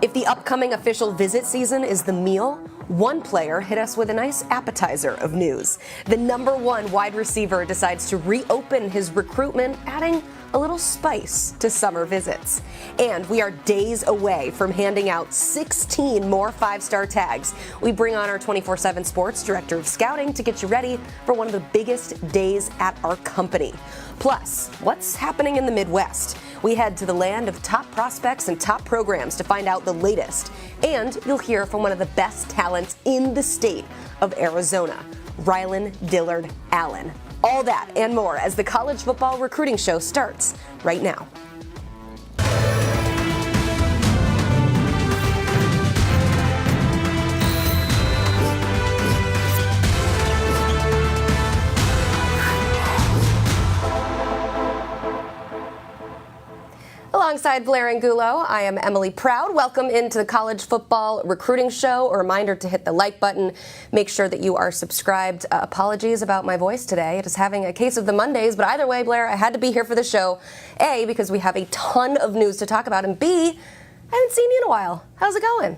If the upcoming official visit season is the meal, one player hit us with a nice appetizer of news. The #1 wide receiver decides to reopen his recruitment, adding a little spice to summer visits. And we are days away from handing out 16 more 5-star tags. We bring on our 24/7 Sports Director of Scouting to get you ready for one of the biggest days at our company. Plus, what's happening in the Midwest? We head to the land of top prospects and top programs to find out the latest. And you'll hear from one of the best talents in the state of Arizona, Ryland Allen. All that and more as the college football recruiting show starts right now. Alongside Blair Angulo, I am Emily Proud. Welcome into the College Football Recruiting Show. A reminder to hit the like button. Make sure that you are subscribed. Apologies about my voice today. It is having a case of the Mondays, but either way, Blair, I had to be here for the show. A, because we have a ton of news to talk about, and B, I haven't seen you in a while. How's it going?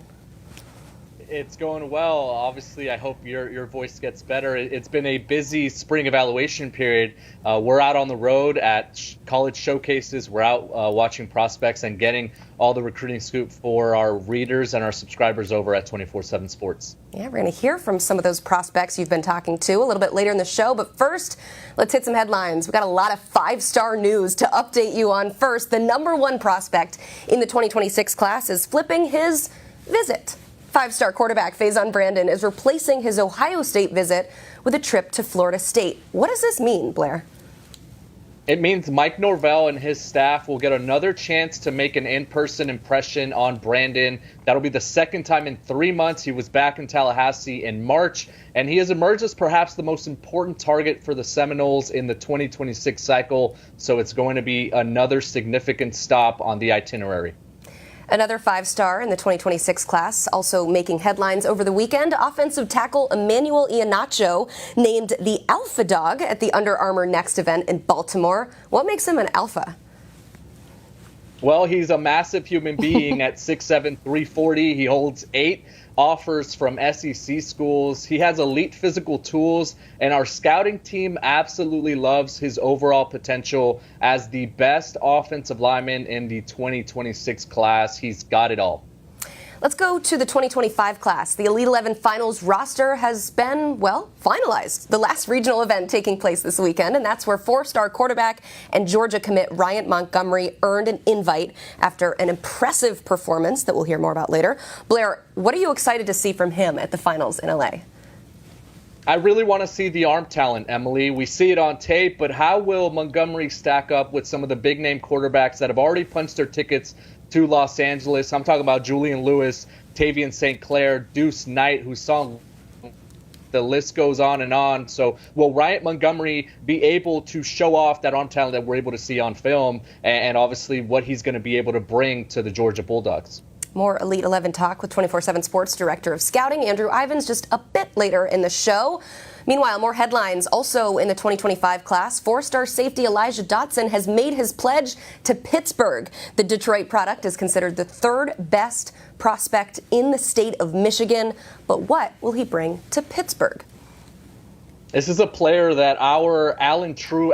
It's going well. Obviously, I hope your voice gets better. It's been a busy spring evaluation period. We're out on the road at college showcases. We're out watching prospects and getting all the recruiting scoop for our readers and our subscribers over at 24/7 Sports. Yeah, we're going to hear from some of those prospects you've been talking to a little bit later in the show. But first, let's hit some headlines. We've got a lot of 5-star news to update you on. First, the #1 prospect in the 2026 class is flipping his visit. 5-star quarterback Faison Brandon is replacing his Ohio State visit with a trip to Florida State. What does this mean, Blair? It means Mike Norvell and his staff will get another chance to make an in-person impression on Brandon. That'll be the second time in 3 months. He was back in Tallahassee in March, and he has emerged as perhaps the most important target for the Seminoles in the 2026 cycle. So it's going to be another significant stop on the itinerary. Another 5-star in the 2026 class, also making headlines over the weekend, offensive tackle Emmanuel Iheanacho named the Alpha Dog at the Under Armour Next event in Baltimore. What makes him an alpha? Well, he's a massive human being at 6'7", 340. He holds 8 offers from SEC schools. He has elite physical tools, and our scouting team absolutely loves his overall potential as the best offensive lineman in the 2026 class. He's got it all. Let's go to the 2025 class. The Elite 11 finals roster has been, well, finalized. The last regional event taking place this weekend, and that's where 4-star quarterback and Georgia commit Ryant Montgomery earned an invite after an impressive performance that we'll hear more about later. Blair, what are you excited to see from him at the finals in LA? I really want to see the arm talent, Emily. We see it on tape, but how will Montgomery stack up with some of the big-name quarterbacks that have already punched their tickets to Los Angeles? I'm talking about Julian Lewis, Tavian St. Clair, Deuce Knight, who saw the list goes on and on. So will Ryant Montgomery be able to show off that arm talent that we're able to see on film, and obviously what he's going to be able to bring to the Georgia Bulldogs? More Elite 11 talk with 24/7 Sports Director of Scouting, Andrew Ivins, just a bit later in the show. Meanwhile, more headlines also in the 2025 class. 4-star safety Elijah Dotson has made his pledge to Pittsburgh. The Detroit product is considered the 3rd best prospect in the state of Michigan. But what will he bring to Pittsburgh? This is a player that our Allen Trieu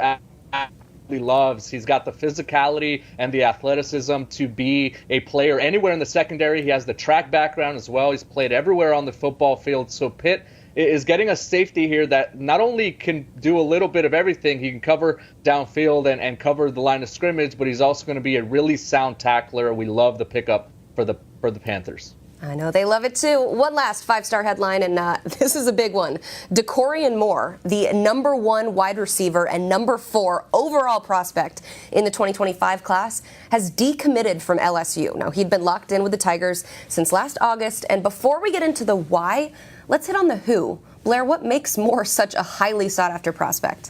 loves. He's got the physicality and the athleticism to be a player anywhere in the secondary. He has the track background as well. He's played everywhere on the football field. So Pitt is getting a safety here that not only can do a little bit of everything, he can cover downfield and cover the line of scrimmage, but he's also going to be a really sound tackler. We love the pickup for the Panthers. I know they love it too. One last 5-star headline, and this is a big one. Dakorien Moore, the #1 wide receiver and #4 overall prospect in the 2025 class, has decommitted from LSU. Now, he'd been locked in with the Tigers since last August, and before we get into the why, let's hit on the who. Blair, what makes Moore such a highly sought-after prospect?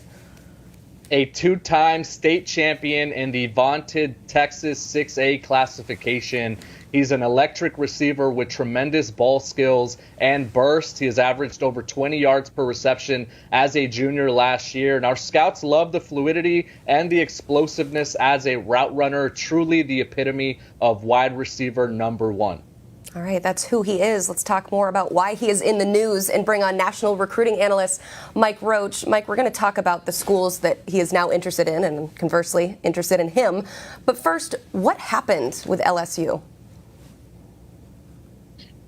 A 2-time state champion in the vaunted Texas 6A classification. He's an electric receiver with tremendous ball skills and burst. He has averaged over 20 yards per reception as a junior last year. And our scouts love the fluidity and the explosiveness as a route runner. Truly the epitome of wide receiver #1. All right, that's who he is. Let's talk more about why he is in the news and bring on national recruiting analyst Mike Roach. Mike, we're going to talk about the schools that he is now interested in and conversely interested in him. But first, what happened with LSU?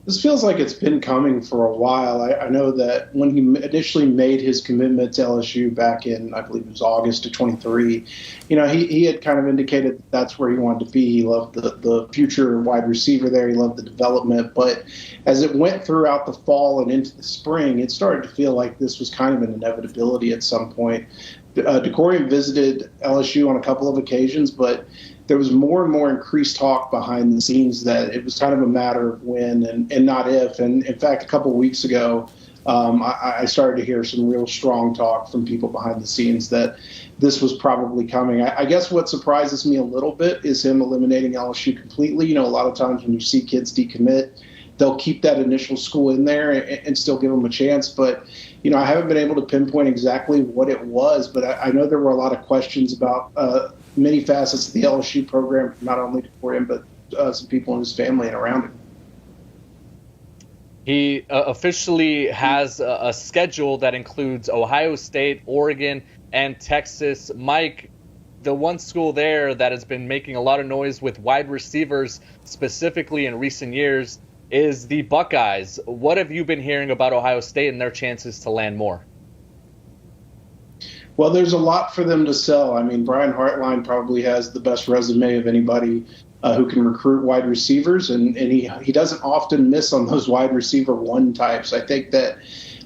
This feels like it's been coming for a while. I know that when he initially made his commitment to LSU back in, I believe it was August of 23, he had kind of indicated that that's where he wanted to be. He loved the future wide receiver there. He loved the development. But as it went throughout the fall and into the spring, it started to feel like this was kind of an inevitability at some point. Dakorien visited LSU on a couple of occasions, but there was more and more increased talk behind the scenes that it was kind of a matter of when and not if. And in fact, a couple of weeks ago, I started to hear some real strong talk from people behind the scenes that this was probably coming. I guess what surprises me a little bit is him eliminating LSU completely. A lot of times when you see kids decommit, they'll keep that initial school in there and still give them a chance. But, I haven't been able to pinpoint exactly what it was, but I know there were a lot of questions about many facets of the LSU program, not only Dakorien, but some people in his family and around him. He officially has a schedule that includes Ohio State, Oregon, and Texas. Mike, the one school there that has been making a lot of noise with wide receivers, specifically in recent years, is the Buckeyes. What have you been hearing about Ohio State and their chances to land more? Well, there's a lot for them to sell. I mean, Brian Hartline probably has the best resume of anybody who can recruit wide receivers, and he doesn't often miss on those wide receiver one types. I think that,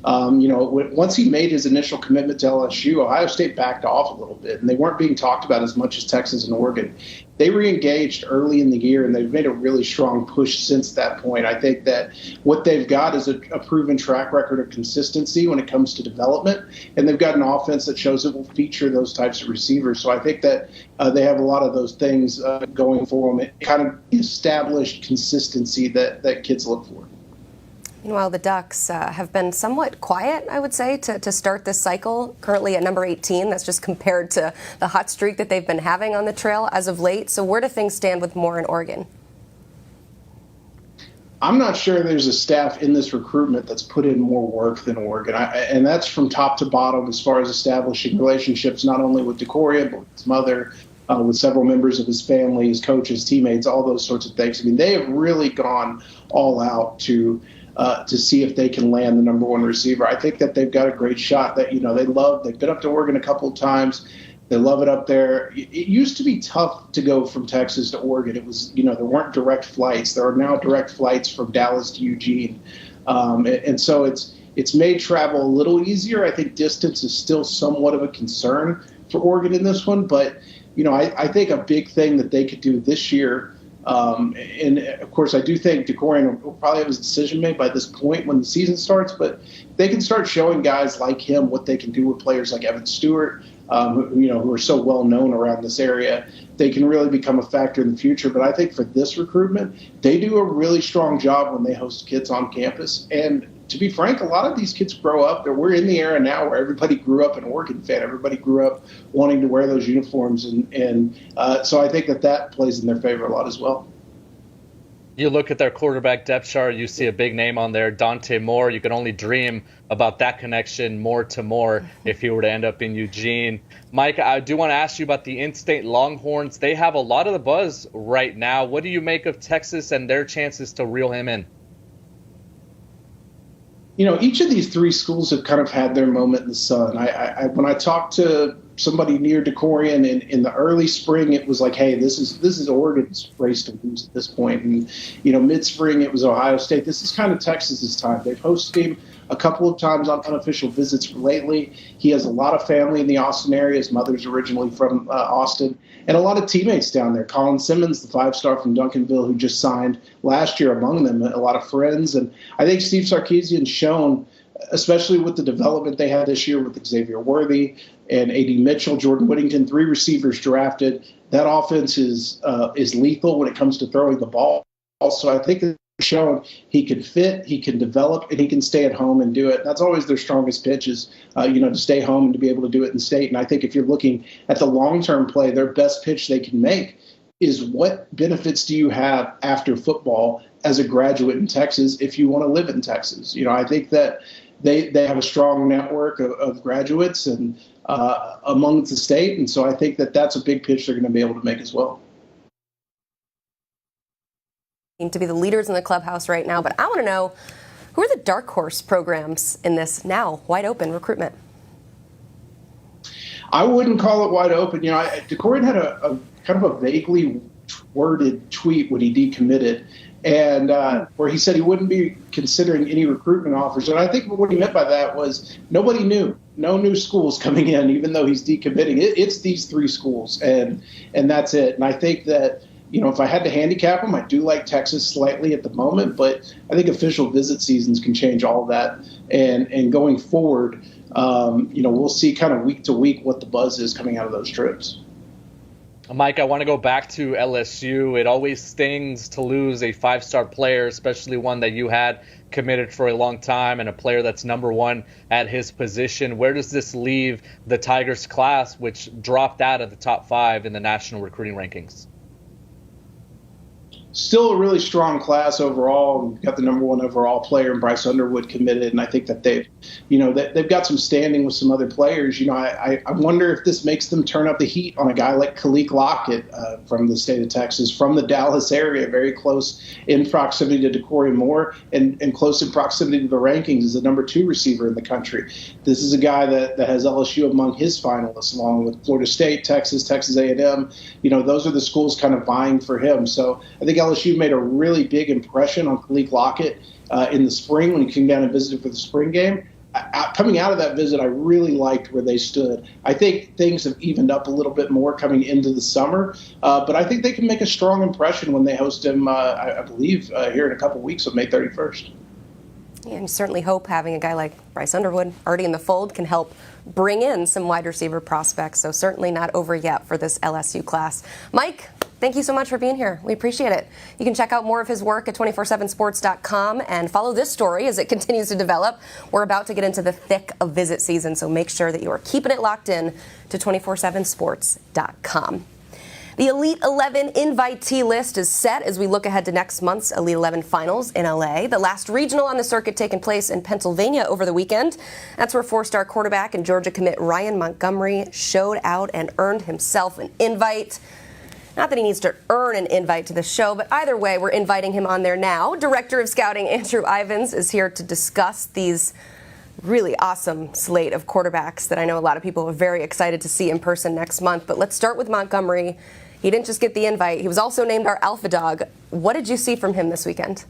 once he made his initial commitment to LSU, Ohio State backed off a little bit, and they weren't being talked about as much as Texas and Oregon. They re-engaged early in the year, and they've made a really strong push since that point. I think that what they've got is a proven track record of consistency when it comes to development, and they've got an offense that shows it will feature those types of receivers. So I think that they have a lot of those things going for them. It kind of established consistency that kids look for. Meanwhile, the Ducks have been somewhat quiet, I would say, to start this cycle. Currently at number 18, that's just compared to the hot streak that they've been having on the trail as of late. So where do things stand with Moore in Oregon? I'm not sure there's a staff in this recruitment that's put in more work than Oregon. And that's from top to bottom as far as establishing relationships, not only with Dakorien, but with his mother, with several members of his family, his coaches, teammates, all those sorts of things. I mean, they have really gone all out to see if they can land the number one receiver. I think that they've got a great shot that, they've been up to Oregon a couple of times. They love it up there. It used to be tough to go from Texas to Oregon. It was, there weren't direct flights. There are now direct flights from Dallas to Eugene. And so it's made travel a little easier. I think distance is still somewhat of a concern for Oregon in this one. But, I think a big thing that they could do this year, and of course, I do think Dakorien will probably have his decision made by this point when the season starts, but they can start showing guys like him what they can do with players like Evan Stewart, who are so well known around this area. They can really become a factor in the future. But I think for this recruitment, they do a really strong job when they host kids on campus. And to be frank, a lot of these kids grow up. We're in the era now where everybody grew up an Oregon fan. Everybody grew up wanting to wear those uniforms. And so I think that plays in their favor a lot as well. You look at their quarterback depth chart, you see a big name on there, Doran Moore. You can only dream about that connection, Moore to Moore, if he were to end up in Eugene. Mike, I do want to ask you about the in-state Longhorns. They have a lot of the buzz right now. What do you make of Texas and their chances to reel him in? Each of these three schools have kind of had their moment in the sun. When I talked to somebody near Dakorien in the early spring, it was like, hey, this is Oregon's race to lose at this point. And, mid-spring, it was Ohio State. This is kind of Texas's time. They've hosted him a couple of times on unofficial visits lately. He has a lot of family in the Austin area. His mother's originally from Austin. And a lot of teammates down there. Colin Simmons, the five-star from Duncanville, who just signed last year, among them, a lot of friends. And I think Steve Sarkisian's shown, especially with the development they had this year with Xavier Worthy and A.D. Mitchell, Jordan Whittington, three receivers drafted. That offense is lethal when it comes to throwing the ball. Also, I think they've shown he can fit, he can develop, and he can stay at home and do it. That's always their strongest pitch is, to stay home and to be able to do it in state. And I think if you're looking at the long-term play, their best pitch they can make is what benefits do you have after football as a graduate in Texas if you want to live in Texas? I think that they have a strong network of graduates and among the state. And so I think that that's a big pitch they're going to be able to make as well. To be the leaders in the clubhouse right now, but I want to know, who are the dark horse programs in this now wide open recruitment? I wouldn't call it wide open. Dakorien had a kind of a vaguely worded tweet when he decommitted, and where he said he wouldn't be considering any recruitment offers. And I think what he meant by that was nobody knew. No new schools coming in, even though he's decommitting. It's these 3 schools, and that's it. And I think that, if I had to handicap them, I do like Texas slightly at the moment, but I think official visit seasons can change all of that. And going forward, we'll see kind of week to week what the buzz is coming out of those trips. Mike, I want to go back to LSU. It always stings to lose a 5-star player, especially one that you had committed for a long time and a player that's number 1 at his position. Where does this leave the Tigers class, which dropped out of the top 5 in the national recruiting rankings? Still a really strong class overall. We've got the number 1 overall player in Bryce Underwood committed, and I think that they've got some standing with some other players. I wonder if this makes them turn up the heat on a guy like Khalil Lockett from the state of Texas, from the Dallas area, very close in proximity to Dakorien Moore and close in proximity to the rankings as the number 2 receiver in the country. This is a guy that has LSU among his finalists, along with Florida State, Texas A&M. Those are the schools kind of vying for him. So I think LSU made a really big impression on Khalil Lockett in the spring when he came down and visited for the spring game. Coming out of that visit, I really liked where they stood. I think things have evened up a little bit more coming into the summer, but I think they can make a strong impression when they host him, I believe, here in a couple weeks on May 31st. Yeah, and certainly hope having a guy like Bryce Underwood already in the fold can help bring in some wide receiver prospects. So certainly not over yet for this LSU class. Mike, thank you so much for being here. We appreciate it. You can check out more of his work at 247sports.com and follow this story as it continues to develop. We're about to get into the thick of visit season, so make sure that you are keeping it locked in to 247sports.com. The Elite 11 invitee list is set as we look ahead to next month's Elite 11 finals in LA. The last regional on the circuit taking place in Pennsylvania over the weekend. That's where 4-star quarterback and Georgia commit Ryan Montgomery showed out and earned himself an invite. Not that he needs to earn an invite to the show, but either way, we're inviting him on there now. Director of Scouting Andrew Ivins is here to discuss these really awesome slate of quarterbacks that I know a lot of people are very excited to see in person next month. But let's start with Montgomery. He didn't just get the invite. He was also named our alpha dog. What did you see from him this weekend?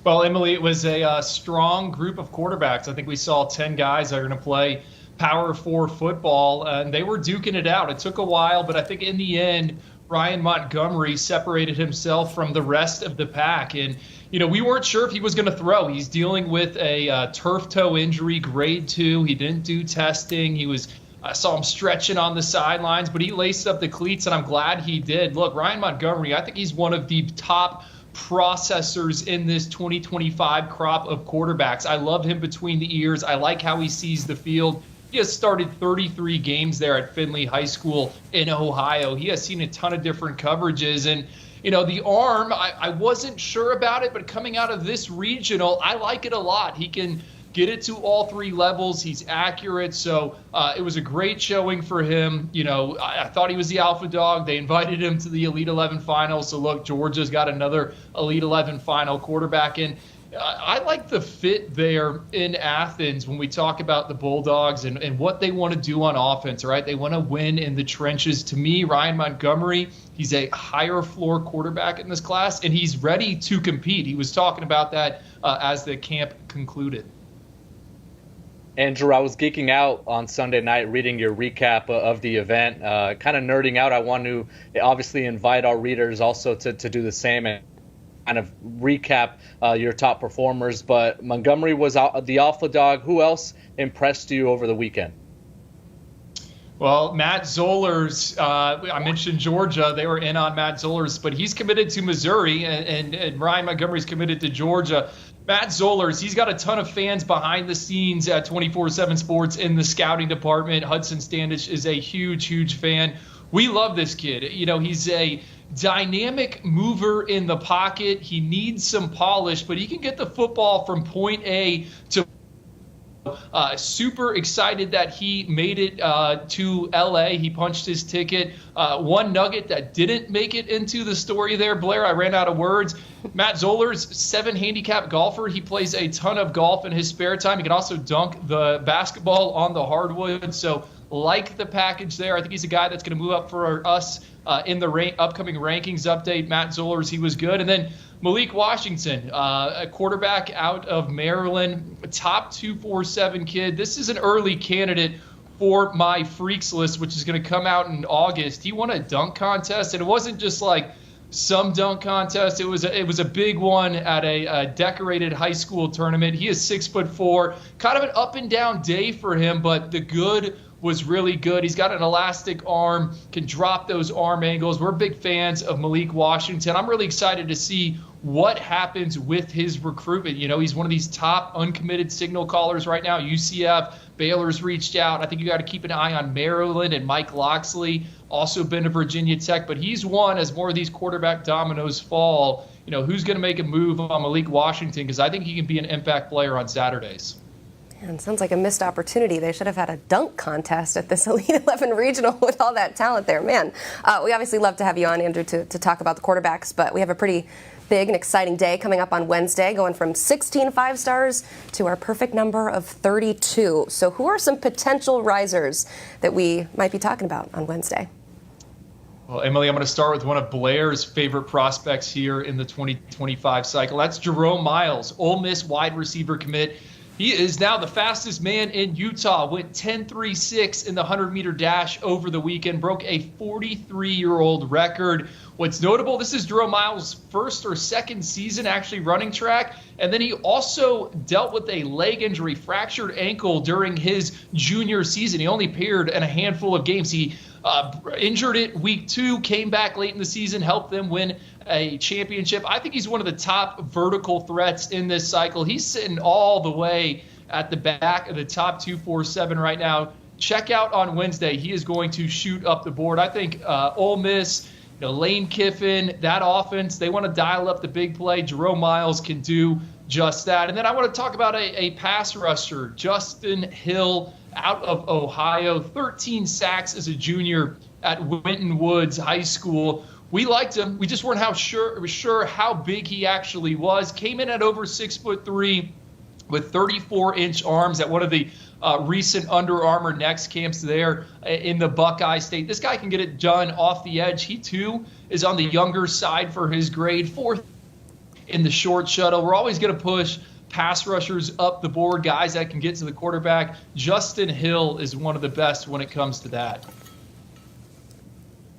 Well, Emily, it was a strong group of quarterbacks. I think we saw 10 guys that are going to play Power 4 football, and they were duking it out. It took a while, but I think in the end, Ryan Montgomery separated himself from the rest of the pack. And, we weren't sure if he was going to throw. He's dealing with a turf toe injury, grade 2. He didn't do testing. I saw him stretching on the sidelines, but he laced up the cleats, and I'm glad he did. Look, Ryan Montgomery, I think he's one of the top processors in this 2025 crop of quarterbacks. I love him between the ears. I like how he sees the field. He has started 33 games there at Findlay High School in Ohio. He has seen a ton of different coverages. And, the arm, I wasn't sure about it, but coming out of this regional, I like it a lot. He can get it to all 3 levels. He's accurate. So it was a great showing for him. I thought he was the alpha dog. They invited him to the Elite 11 final. So, look, Georgia's got another Elite 11 final quarterback. And I like the fit there in Athens when we talk about the Bulldogs and what they want to do on offense, right? They want to win in the trenches. To me, Ryan Montgomery, he's a higher floor quarterback in this class, and he's ready to compete. He was talking about that as the camp concluded. Andrew, I was geeking out on Sunday night reading your recap of the event, kind of nerding out. I want to obviously invite our readers also to do the same and kind of recap your top performers. But Montgomery was the alpha dog. Who else impressed you over the weekend? Well, Matt Zollers, I mentioned Georgia. They were in on Matt Zollers, but he's committed to Missouri, and Ryan Montgomery's committed to Georgia. Matt Zollers, he's got a ton of fans behind the scenes at 247 Sports in the scouting department. Hudson Standish is a huge, huge fan. we love this kid. He's a dynamic mover in the pocket. He needs some polish, but he can get the football from point A to super excited that he made it to LA. He punched his ticket. One nugget that didn't make it into the story there, Blair, I ran out of words. Matt Zoller's 7 handicap golfer. He plays a ton of golf in his spare time. He can also dunk the basketball on the hardwood. So like the package there. I think he's a guy that's going to move up for us in the upcoming rankings update. Matt Zoller's, he was good. And then Malik Washington, a quarterback out of Maryland, a top 247 kid. This is an early candidate for my freaks list, which is going to come out in August. He won a dunk contest, and it wasn't just like some dunk contest. It was a big one at a decorated high school tournament. He is 6'4", kind of an up and down day for him, but the good was really good. He's got an elastic arm, can drop those arm angles. We're big fans of Malik Washington. I'm really excited to see what happens with his recruitment. He's one of these top uncommitted signal callers right now. UCF, Baylor's reached out. I think you got to keep an eye on Maryland and Mike Loxley, also been to Virginia Tech. But he's one, as more of these quarterback dominoes fall, who's going to make a move on Malik Washington, because I think he can be an impact player on Saturdays. Man, sounds like a missed opportunity. They should have had a dunk contest at this Elite 11 regional with all that talent there. Man, we obviously love to have you on, Andrew, to talk about the quarterbacks, but we have a pretty big and exciting day coming up on Wednesday, going from 16 5-stars to our perfect number of 32. So who are some potential risers that we might be talking about on Wednesday? Well, Emily, I'm going to start with one of Blair's favorite prospects here in the 2025 cycle. That's Jerome Miles, Ole Miss wide receiver commit. He is now the fastest man in Utah, went 10.36 in the 100-meter dash over the weekend, broke a 43-year-old record. What's notable, this is Jerome Miles' first or second season actually running track, and then he also dealt with a leg injury, fractured ankle during his junior season. He only appeared in a handful of games. He injured it week 2, came back late in the season, helped them win a championship. I think he's one of the top vertical threats in this cycle. He's sitting all the way at the back of the top 247 right now. Check out on Wednesday. He is going to shoot up the board. I think Ole Miss, Lane Kiffin, that offense, they want to dial up the big play. Jerome Miles can do just that. And then I want to talk about a pass rusher, Justin Hill out of Ohio, 13 sacks as a junior at Winton Woods High School. We liked him. We just weren't sure how big he actually was. Came in at over 6'3" with 34-inch arms at one of the recent Under Armour Next camps there in the Buckeye State. This guy can get it done off the edge. He, too, is on the younger side for his grade, 4th in the short shuttle. We're always going to push pass rushers up the board, guys that can get to the quarterback. Justin Hill is one of the best when it comes to that.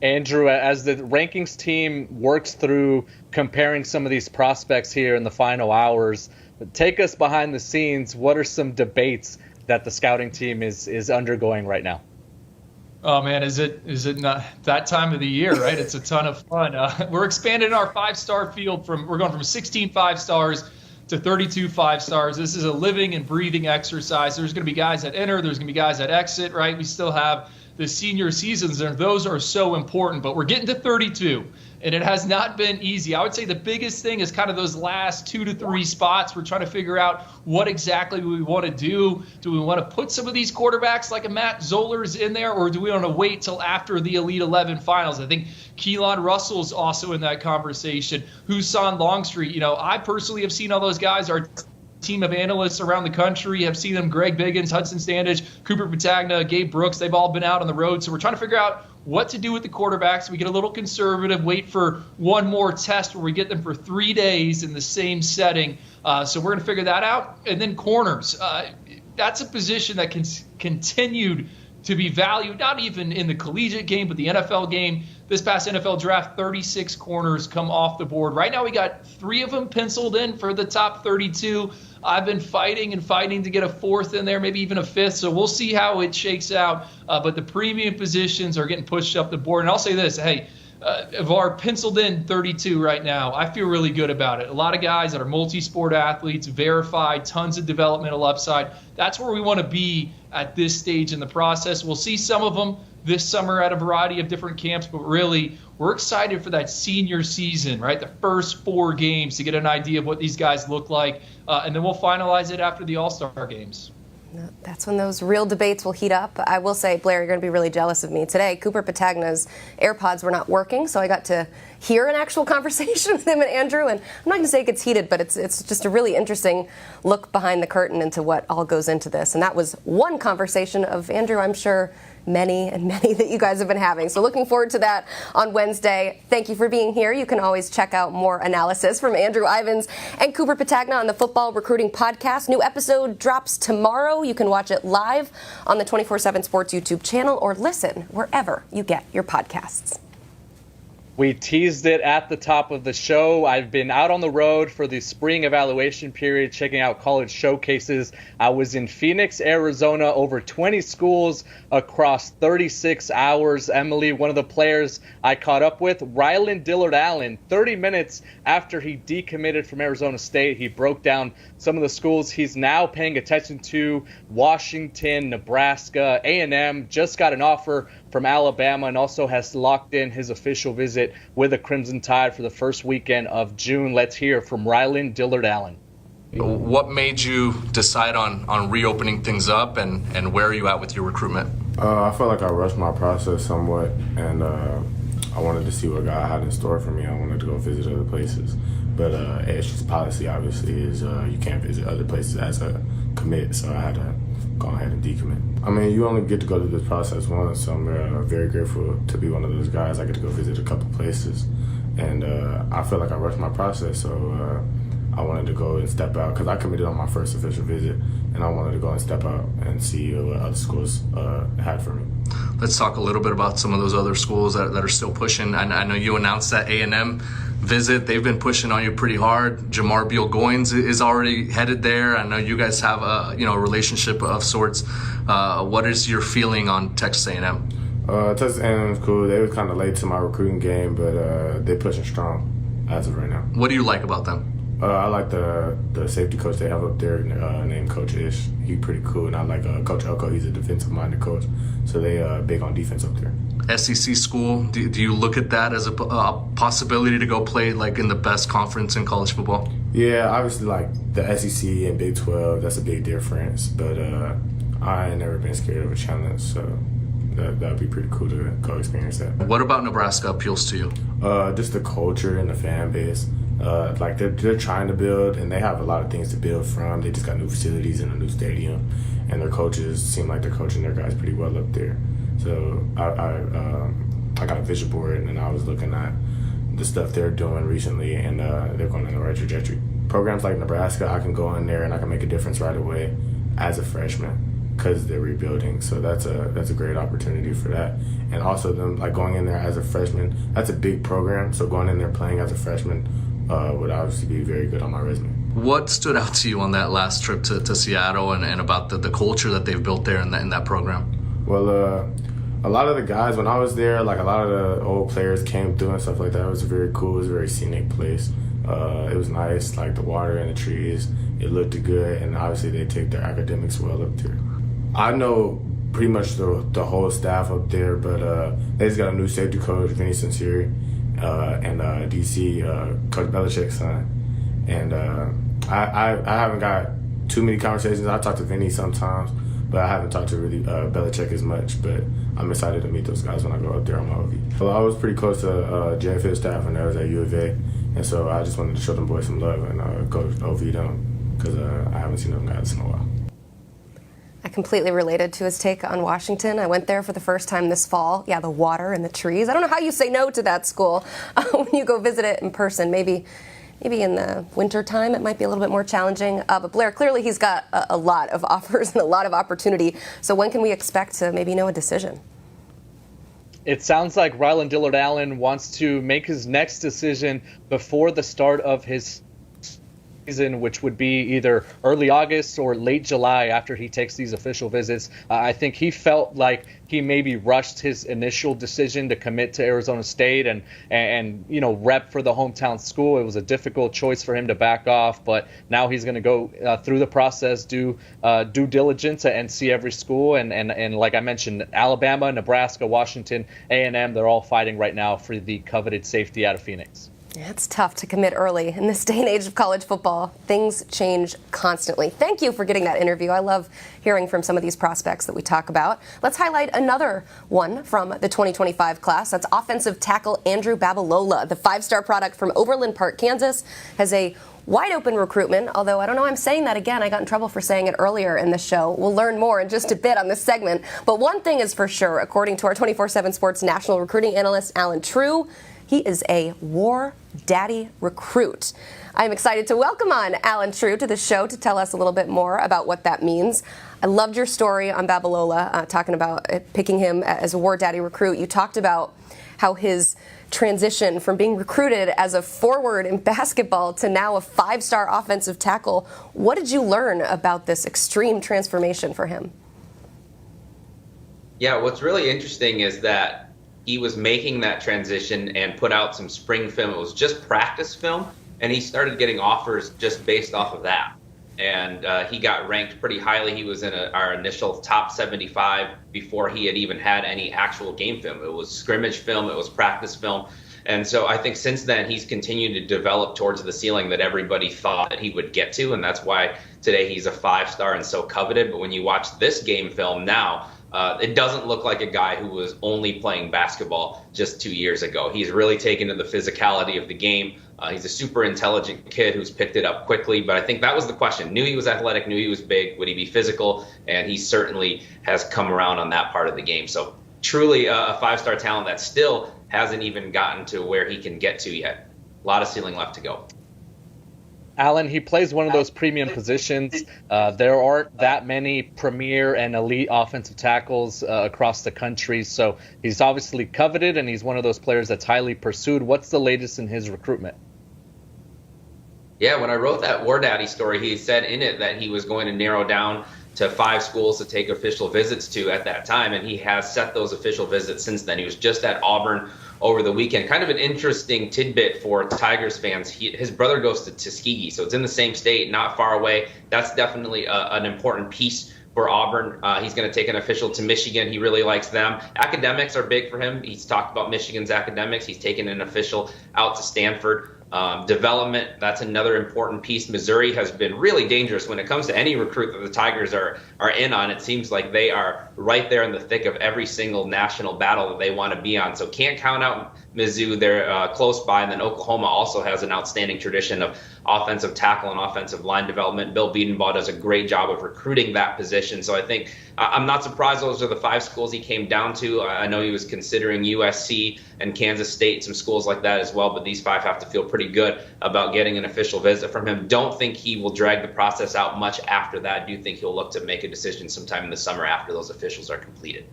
Andrew, as the rankings team works through comparing some of these prospects here in the final hours, take us behind the scenes. What are some debates that the scouting team is undergoing right now? Oh man, is it not that time of the year, right? It's a ton of fun. We're expanding our 5-star field we're going from 16 5-stars to 32 5-stars. This is a living and breathing exercise. There's going to be guys that enter, there's going to be guys that exit, right? We still have the senior seasons, and those are so important, but we're getting to 32, and it has not been easy. I would say the biggest thing is kind of those last 2 to 3 spots. We're trying to figure out what exactly we want to do. Do we want to put some of these quarterbacks like a Matt Zoller's in there, or do we want to wait till after the Elite 11 finals? I think Keelan Russell's also in that conversation. Husan Longstreet. I personally have seen all those guys. Our team of analysts around the country have seen them. Greg Biggins, Hudson Standage, Cooper Patagna, Gabe Brooks. They've all been out on the road. So we're trying to figure out what to do with the quarterbacks. We get a little conservative, wait for one more test where we get them for 3 days in the same setting. So we're going to figure that out. And then corners. That's a position that continued to be valued, not even in the collegiate game, but the NFL game. This past NFL draft, 36 corners come off the board. Right now we got 3 of them penciled in for the top 32. I've been fighting to get a 4th in there, maybe even a 5th. So we'll see how it shakes out. But the premium positions are getting pushed up the board. And I'll say this, of our penciled in 32 right now, I feel really good about it. A lot of guys that are multi-sport athletes, verified, tons of developmental upside. That's where we want to be at this stage in the process. We'll see some of them this summer at a variety of different camps, but really we're excited for that senior season, right? The first 4 games to get an idea of what these guys look like, and then we'll finalize it after the All-Star games. That's when those real debates will heat up. I will say, Blair, you're going to be really jealous of me. Today, Cooper Patagna's AirPods were not working, so I got to hear an actual conversation with him and Andrew. And I'm not going to say it gets heated, but it's just a really interesting look behind the curtain into what all goes into this. And that was one conversation of, Andrew, I'm sure, many and many that you guys have been having. So looking forward to that on Wednesday. Thank you for being here. You can always check out more analysis from Andrew Ivins and Cooper Patagna on the Football Recruiting Podcast. New episode drops tomorrow. You can watch it live on the 24/7 Sports YouTube channel or listen wherever you get your podcasts. We teased it at the top of the show. I've been out on the road for the spring evaluation period, checking out college showcases. I was in Phoenix, Arizona, over 20 schools across 36 hours. Emily, one of the players I caught up with, Ryland Allen, 30 minutes after he decommitted from Arizona State, he broke down some of the schools he's now paying attention to: Washington, Nebraska, A&M, just got an offer from Alabama, and also has locked in his official visit with the Crimson Tide for the first weekend of June. Let's hear from Ryland Allen. What made you decide on reopening things up, and where are you at with your recruitment? I felt like I rushed my process somewhat, and I wanted to see what God had in store for me. I wanted to go visit other places. But ASU's policy, obviously, is you can't visit other places as a commit, so I had to go ahead and decommit. I mean, you only get to go through this process once, so I'm very grateful to be one of those guys. I get to go visit a couple places, and I feel like I rushed my process, so I wanted to go and step out, because I committed on my first official visit, and I wanted to go and step out and see what other schools had for me. Let's talk a little bit about some of those other schools that are still pushing. I know you announced that A&M visit. They've been pushing on you pretty hard. Jamar Beal-Goins is already headed there. I know you guys have a relationship of sorts. What is your feeling on Texas A&M? Texas A&M is cool. They were kind of late to my recruiting game, but they're pushing strong as of right now. What do you like about them? I like the safety coach they have up there named Coach Ish. He's pretty cool, and I like Coach Elko. He's a defensive-minded coach, so they big on defense up there. SEC school, do you look at that as a possibility to go play like in the best conference in college football? Yeah, obviously like the SEC and Big 12, that's a big difference, but I ain't never been scared of a challenge, so that would be pretty cool to go experience that. What about Nebraska appeals to you? Just the culture and the fan base. Like they're trying to build, and they have a lot of things to build from. They just got new facilities and a new stadium, and their coaches seem like they're coaching their guys pretty well up there. So I got a vision board, and I was looking at the stuff they're doing recently, and they're going in the right trajectory. Programs like Nebraska, I can go in there and I can make a difference right away as a freshman because they're rebuilding. So that's a great opportunity for that. And also them like going in there as a freshman, that's a big program. So going in there playing as a freshman would obviously be very good on my resume. What stood out to you on that last trip to Seattle and about the culture that they've built there in that program? Well, a lot of the guys, when I was there, like a lot of the old players came through and stuff like that. It was very cool. It was a very scenic place. It was nice, like the water and the trees. It looked good, and obviously they take their academics well up there. I know pretty much the whole staff up there, but they just got a new safety coach, Vinny Sinceri, and DC, Coach Belichick's son. And I haven't got too many conversations. I talk to Vinny sometimes, but I haven't talked to really Belichick as much. But I'm excited to meet those guys when I go up there on my OV. Well, I was pretty close to JFL staff when I was at U of A, and so I just wanted to show them boys some love and go OV them because I haven't seen them guys in a while. I completely related to his take on Washington. I went there for the first time this fall. Yeah, the water and the trees. I don't know how you say no to that school when you go visit it in person. Maybe in the winter time it might be a little bit more challenging. But Blair, clearly he's got a lot of offers and a lot of opportunity. So when can we expect to maybe know a decision? It sounds like Ryland Allen wants to make his next decision before the start of his season, which would be either early August or late July after he takes these official visits. I think he felt like he maybe rushed his initial decision to commit to Arizona State and rep for the hometown school. It was a difficult choice for him to back off, but now he's going to go through the process, do due diligence, and see every school. And like I mentioned, Alabama, Nebraska, Washington, A&M, they're all fighting right now for the coveted safety out of Phoenix. Yeah, it's tough to commit early. In this day and age of college football, things change constantly. Thank you for getting that interview. I love hearing from some of these prospects that we talk about. Let's highlight another one from the 2025 class. That's offensive tackle Andrew Babalola. The five-star product from Overland Park, Kansas, has a wide open recruitment, although I don't know, I'm saying that again. I got in trouble for saying it earlier in the show. We'll learn more in just a bit on this segment. But one thing is for sure, according to our 24/7 Sports national recruiting analyst, Allen Trieu, he is a War Daddy recruit. I'm excited to welcome on Allen Trieu to the show to tell us a little bit more about what that means. I loved your story on Babalola, talking about picking him as a War Daddy recruit. You talked about how his transition from being recruited as a forward in basketball to now a five-star offensive tackle. What did you learn about this extreme transformation for him? Yeah, what's really interesting is that he was making that transition and put out some spring film. It was just practice film, and he started getting offers just based off of that. And he got ranked pretty highly. He was in our initial top 75 before he had even had any actual game film. It was scrimmage film, it was practice film. And so I think since then he's continued to develop towards the ceiling that everybody thought that he would get to, and that's why today he's a five-star and so coveted. But when you watch this game film now, it doesn't look like a guy who was only playing basketball just 2 years ago. He's really taken to the physicality of the game. He's a super intelligent kid who's picked it up quickly, but I think that was the question. Knew he was athletic, knew he was big. Would he be physical? And he certainly has come around on that part of the game. So truly a five-star talent that still hasn't even gotten to where he can get to yet. A lot of ceiling left to go. Allen, he plays one of those premium positions. There aren't that many premier and elite offensive tackles across the country, so he's obviously coveted, and he's one of those players that's highly pursued. What's the latest in his recruitment? Yeah, when I wrote that War Daddy story, he said in it that he was going to narrow down to 5 schools to take official visits to at that time, and he has set those official visits since then. He was just at Auburn over the weekend. Kind of an interesting tidbit for Tigers fans. His brother goes to Tuskegee, so it's in the same state, not far away. That's definitely an important piece for Auburn. He's going to take an official to Michigan. He really likes them. Academics are big for him. He's talked about Michigan's academics. He's taken an official out to Stanford. Development, that's another important piece. Missouri has been really dangerous when it comes to any recruit that the Tigers are in on. It seems like they are right there in the thick of every single national battle that they want to be on. So can't count out Mizzou. They're close by. And then Oklahoma also has an outstanding tradition of offensive tackle and offensive line development. Bill Biedenbaugh does a great job of recruiting that position. So I think I'm not surprised those are the 5 schools he came down to. I know he was considering USC and Kansas State, some schools like that as well, but these 5 have to feel pretty good about getting an official visit from him. Don't think he will drag the process out much after that. Do think he'll look to make a decision sometime in the summer after those officials are completed.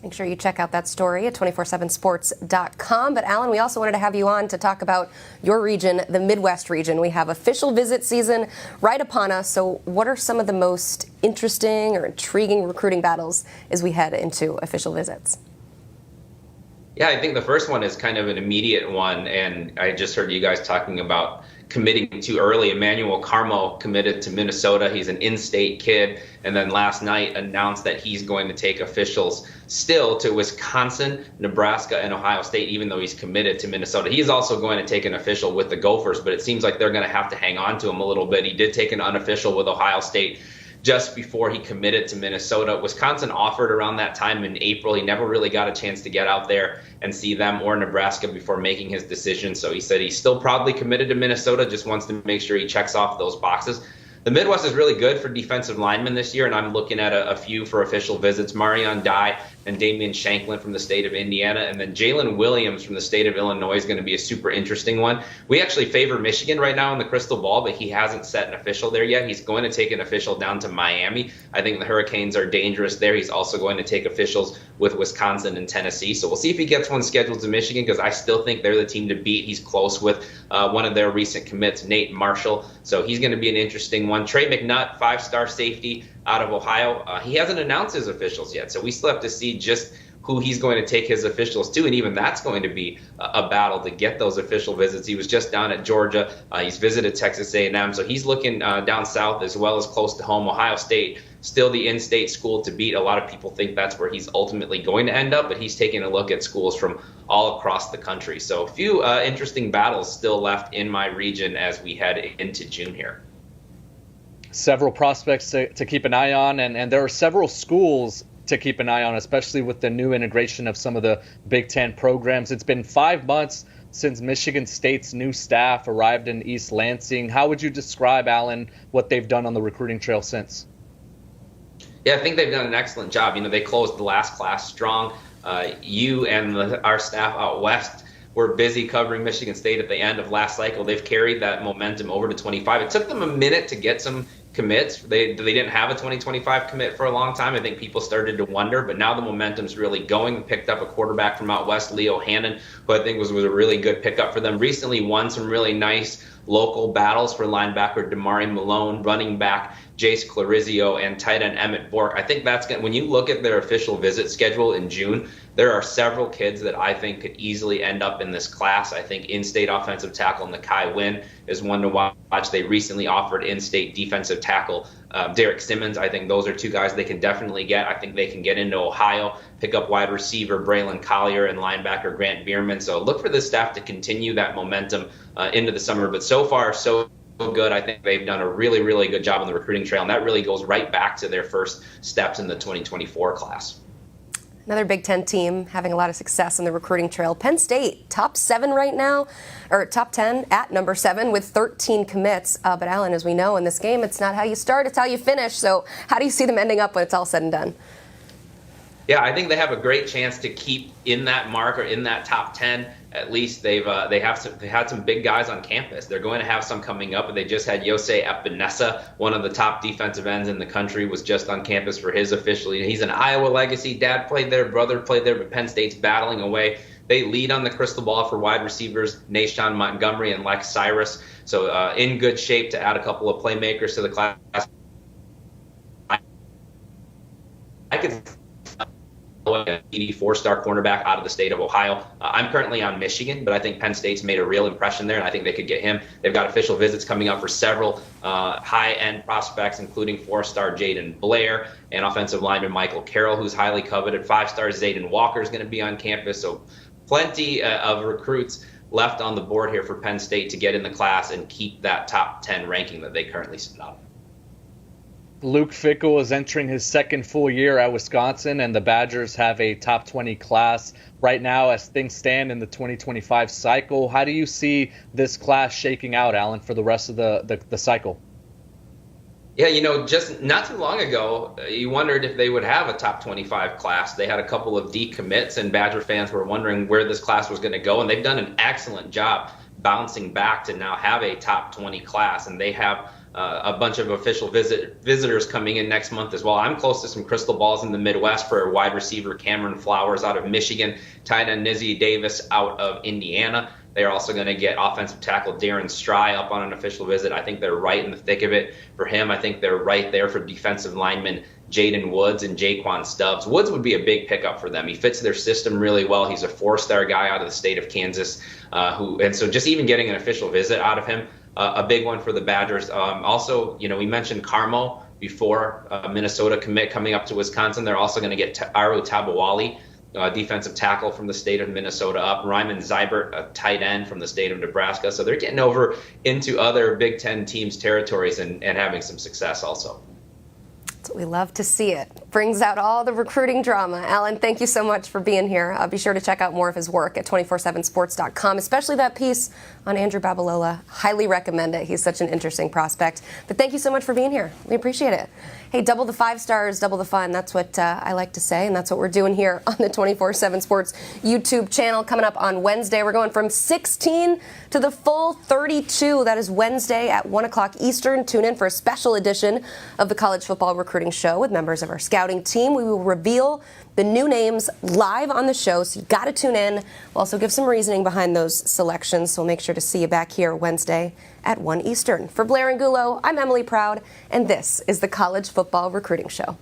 Make sure you check out that story at 247sports.com. But Allen, we also wanted to have you on to talk about your region, the Midwest region. We have official visit season right upon us. So what are some of the most interesting or intriguing recruiting battles as we head into official visits? Yeah, I think the first one is kind of an immediate one, and I just heard you guys talking about committing too early. Emmanuel Carmo committed to Minnesota. He's an in-state kid, and then last night announced that he's going to take officials still to Wisconsin, Nebraska, and Ohio State, even though he's committed to Minnesota. He's also going to take an official with the Gophers, but it seems like they're going to have to hang on to him a little bit. He did take an unofficial with Ohio State just before he committed to Minnesota. Wisconsin offered around that time in April. He never really got a chance to get out there and see them or Nebraska before making his decision. So he said he's still probably committed to Minnesota, just wants to make sure he checks off those boxes. The Midwest is really good for defensive linemen this year, and I'm looking at a few for official visits. Marion Dye and Damian Shanklin from the state of Indiana, and then Jalen Williams from the state of Illinois is going to be a super interesting one. We actually favor Michigan right now in the crystal ball, but he hasn't set an official there yet. He's going to take an official down to Miami. I think the Hurricanes are dangerous there. He's also going to take officials with Wisconsin and Tennessee. So we'll see if he gets one scheduled to Michigan, because I still think they're the team to beat. He's close with one of their recent commits, Nate Marshall. So he's going to be an interesting one. Trey McNutt, 5-star safety out of Ohio. He hasn't announced his officials yet, so we still have to see just who he's going to take his officials to, and even that's going to be a battle to get those official visits. He was just down at Georgia. He's visited Texas A&M, so he's looking down south as well as close to home. Ohio State, still the in-state school to beat. A lot of people think that's where he's ultimately going to end up, but he's taking a look at schools from all across the country. So a few interesting battles still left in my region as we head into June here. Several prospects to keep an eye on, and there are several schools to keep an eye on, especially with the new integration of some of the Big Ten programs. It's been 5 months since Michigan State's new staff arrived in East Lansing. How would you describe, Allen, what they've done on the recruiting trail since? Yeah, I think they've done an excellent job. You know, they closed the last class strong. You and our staff out west were busy covering Michigan State at the end of last cycle. They've carried that momentum over to 25. It took them a minute to get some commits. They didn't have a 2025 commit for a long time. I think people started to wonder, but now the momentum's really going. Picked up a quarterback from out west, Leo Hannon, who I think was a really good pickup for them. Recently won some really nice local battles for linebacker Damari Malone, running back Jace Clarizio, and tight end Emmett Bork. I think that's when you look at their official visit schedule in June, there are several kids that I think could easily end up in this class. I think in-state offensive tackle Nakai Wynn is one to watch. They recently offered in-state defensive tackle Derek Simmons. I think those are two guys they can definitely get. I think they can get into Ohio, pick up wide receiver Braylon Collier and linebacker Grant Bierman. So look for this staff to continue that momentum into the summer. But so far, so good. I think they've done a really, really good job on the recruiting trail, and that really goes right back to their first steps in the 2024 class. Another Big Ten team having a lot of success on the recruiting trail. Penn State, top 7 right now, or top 10 at number 7 with 13 commits. But Allen, as we know in this game, it's not how you start, it's how you finish. So how do you see them ending up when it's all said and done? Yeah, I think they have a great chance to keep in that mark or in that top 10. At least they had some big guys on campus. They're going to have some coming up, and they just had Yosei Epinesa, one of the top defensive ends in the country, was just on campus for his official. He's an Iowa legacy. Dad played there, brother played there, but Penn State's battling away. They lead on the crystal ball for wide receivers, Nashawn Montgomery and Lex Cyrus. So in good shape to add a couple of playmakers to the class. I could 4-star cornerback out of the state of Ohio. I'm currently on Michigan, but I think Penn State's made a real impression there, and I think they could get him. They've got official visits coming up for several high-end prospects, including 4-star Jaden Blair and offensive lineman Michael Carroll, who's highly coveted. 5-star Zayden Walker is going to be on campus, so plenty of recruits left on the board here for Penn State to get in the class and keep that top 10 ranking that they currently sit on. Luke Fickell is entering his second full year at Wisconsin, and the Badgers have a top 20 class right now as things stand in the 2025 cycle. How do you see this class shaking out, Allen, for the rest of the cycle? Yeah, you know, just not too long ago, you wondered if they would have a top 25 class. They had a couple of decommits, and Badger fans were wondering where this class was going to go, and they've done an excellent job bouncing back to now have a top 20 class, and they have a bunch of official visitors coming in next month as well. I'm close to some crystal balls in the Midwest for wide receiver Cameron Flowers out of Michigan, tight end Nizzy Davis out of Indiana. They're also going to get offensive tackle Darren Stry up on an official visit. I think they're right in the thick of it for him. I think they're right there for defensive linemen Jaden Woods and Jaquan Stubbs. Woods would be a big pickup for them. He fits their system really well. He's a 4-star guy out of the state of Kansas, and so just even getting an official visit out of him, a big one for the Badgers. Also, you know, we mentioned Carmo before, Minnesota commit coming up to Wisconsin. They're also going to get Aru Tabawali, defensive tackle from the state of Minnesota, up. Ryman Zybert, a tight end from the state of Nebraska. So they're getting over into other Big Ten teams' territories and having some success also. We love to see it. Brings out all the recruiting drama. Allen, thank you so much for being here. Be sure to check out more of his work at 247sports.com, especially that piece on Andrew Babalola. Highly recommend it. He's such an interesting prospect. But thank you so much for being here. We appreciate it. Hey, double the 5 stars, double the fun. That's what I like to say, and that's what we're doing here on the 247 Sports YouTube channel. Coming up on Wednesday, we're going from 16 to the full 32. That is Wednesday at 1 o'clock Eastern. Tune in for a special edition of the College Football Recruiting Show with members of our scouting team. We will reveal the new names live on the show, so you got to tune in. We'll also give some reasoning behind those selections, so we'll make sure to see you back here Wednesday at 1 Eastern. For Blair and Gulo, I'm Emily Proud, and this is the College Football Recruiting Show.